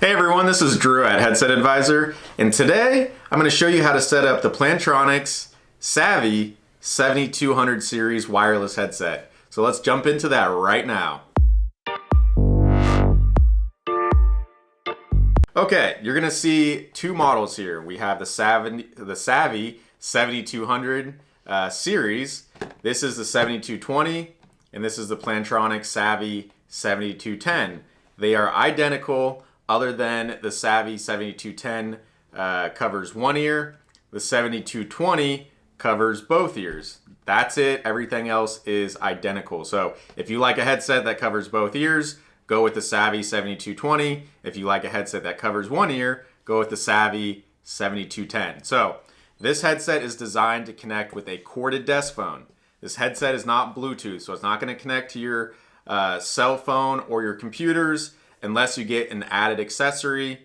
Hey everyone, this is Drew at Headset Advisor, and today I'm going to show you how to set up the Plantronics Savi 7200 series wireless headset. So let's jump into that right now. Okay, you're going to see two models here. We have the Savi 7200 series. This is the 7220, and this is the Plantronics Savi 7210. They are identical, other than the Savi 7210 covers one ear, the 7220 covers both ears. That's it. Everything else is identical. So if you like a headset that covers both ears, go with the Savi 7220. If you like a headset that covers one ear, go with the Savi 7210. So this headset is designed to connect with a corded desk phone. This headset is not Bluetooth, so it's not going to connect to your cell phone or your computers unless you get an added accessory.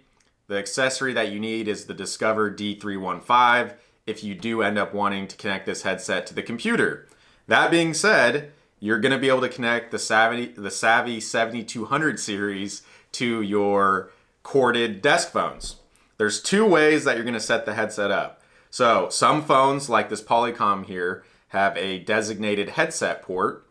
The accessory that you need is the Discover D315 if you do end up wanting to connect this headset to the computer. That being said, you're going to be able to connect the Savi 7200 series to your corded desk phones. There's two ways that you're going to set the headset up. So some phones, like this polycom here, have a designated headset port.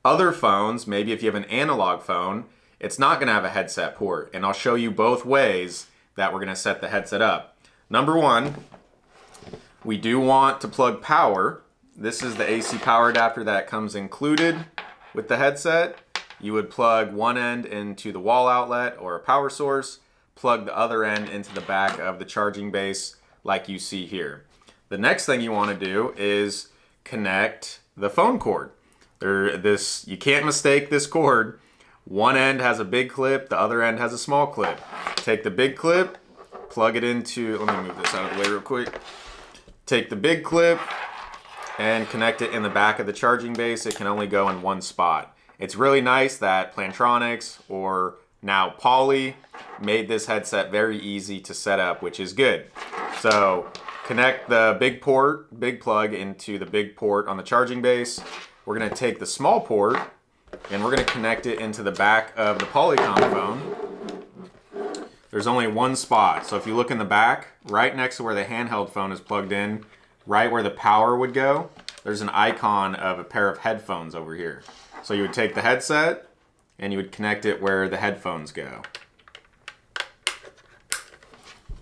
Other phones, maybe if you have an analog phone, it's not going to have a headset port. And I'll show you both ways that we're going to set the headset up. Number one, we do want to plug power. This is the AC power adapter that comes included with the headset. You would plug one end into the wall outlet or a power source, plug the other end into the back of the charging base like you see here. The next thing you want to do is connect the phone cord. You can't mistake this cord. One end has a big clip, the other end has a small clip. Take the big clip, plug it into, let me move this out of the way real quick. Take the big clip and connect it in the back of the charging base. It can only go in one spot. It's really nice that Plantronics, or now Poly, made this headset very easy to set up, which is good. So connect the big plug into the big port on the charging base. We're going to take the small port and we're going to connect it into the back of the polycom phone. There's only one spot. So if you look in the back, right next to where the handheld phone is plugged in, right where the power would go, there's an icon of a pair of headphones over here. So you would take the headset and you would connect it where the headphones go.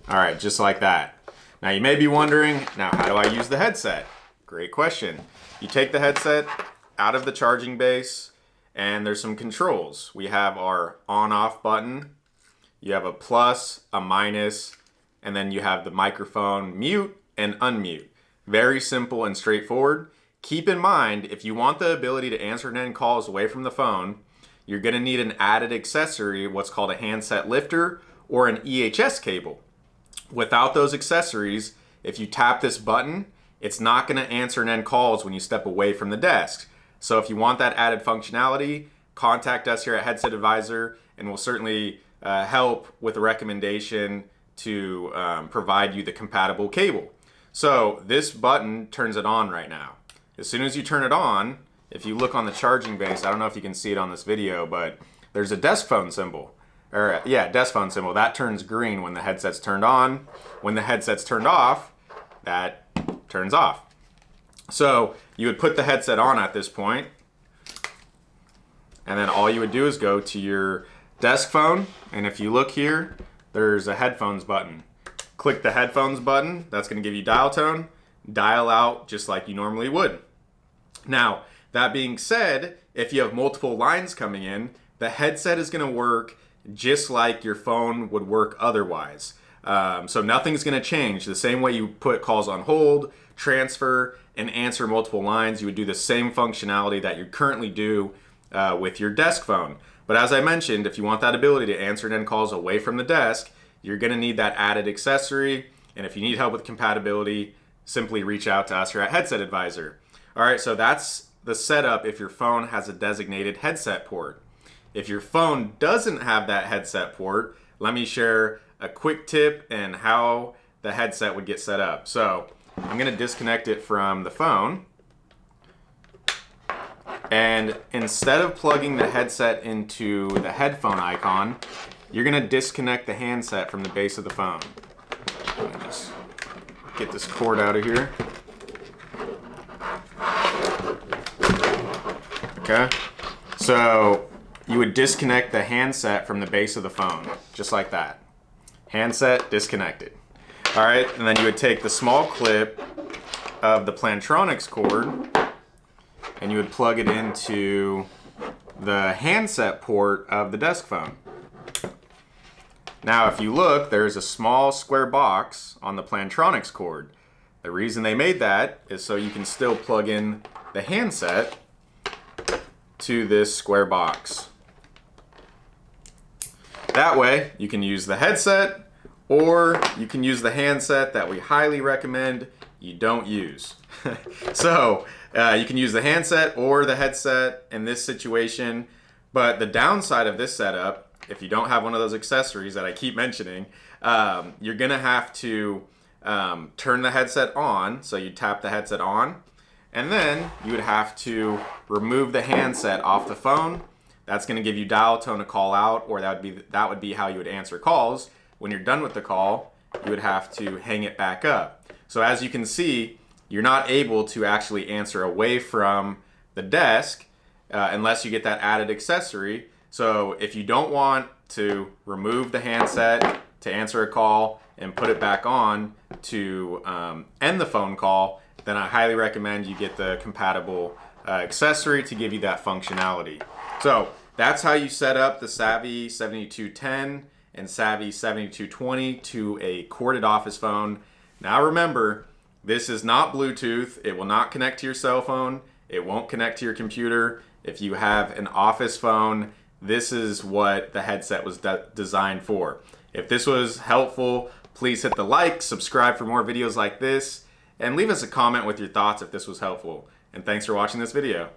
All right, just like that. Now you may be wondering, now how do I use the headset? Great question. You take the headset out of the charging base, and there's some controls. We have our on-off button. You have a plus, a minus, and then you have the microphone mute and unmute. Very simple and straightforward. Keep in mind, if you want the ability to answer and end calls away from the phone, you're going to need an added accessory, what's called a handset lifter or an EHS cable. Without those accessories, if you tap this button, it's not going to answer and end calls when you step away from the desk. So if you want that added functionality, contact us here at Headset Advisor, and we'll certainly help with a recommendation to provide you the compatible cable. So this button turns it on right now. As soon as you turn it on, if you look on the charging base, I don't know if you can see it on this video, but there's a desk phone symbol. Desk phone symbol. That turns green when the headset's turned on. When the headset's turned off, that turns off. So you would put the headset on at this point, and then all you would do is go to your desk phone, and if you look here, there's a headphones button. Click the headphones button. That's going to give you dial tone. Dial out just like you normally would. Now, that being said, if you have multiple lines coming in, the headset is going to work just like your phone would work otherwise. So nothing's going to change. The same way you put calls on hold, transfer, and answer multiple lines, you would do the same functionality that you currently do with your desk phone. But as I mentioned, if you want that ability to answer and end calls away from the desk, you're going to need that added accessory. And if you need help with compatibility, simply reach out to us here at Headset Advisor. All right, so that's the setup if your phone has a designated headset port. If your phone doesn't have that headset port, let me share a quick tip and how the headset would get set up. So I'm going to disconnect it from the phone. And instead of plugging the headset into the headphone icon, you're gonna disconnect the handset from the base of the phone. Let me just get this cord out of here. Okay, so you would disconnect the handset from the base of the phone, just like that. Handset disconnected. All right, and then you would take the small clip of the Plantronics cord and you would plug it into the handset port of the desk phone. Now, if you look, there's a small square box on the Plantronics cord. The reason they made that is so you can still plug in the handset to this square box. That way, you can use the headset or you can use the handset that we highly recommend you don't use. So, you can use the handset or the headset in this situation, but the downside of this setup, if you don't have one of those accessories that I keep mentioning, you're gonna have to turn the headset on. So you tap the headset on, and then you would have to remove the handset off the phone. That's gonna give you dial tone to call out, or that would be how you would answer calls. When you're done with the call, you would have to hang it back up. So as you can see, you're not able to actually answer away from the desk unless you get that added accessory. So if you don't want to remove the handset to answer a call and put it back on to end the phone call, then I highly recommend you get the compatible accessory to give you that functionality. So that's how you set up the Savi 7210 and Savi 7220 to a corded office phone. Now remember, this is not Bluetooth. It will not connect to your cell phone. It won't connect to your computer. If you have an office phone, this is what the headset was designed for. If this was helpful, please hit the like, subscribe for more videos like this, and leave us a comment with your thoughts if this was helpful. And thanks for watching this video.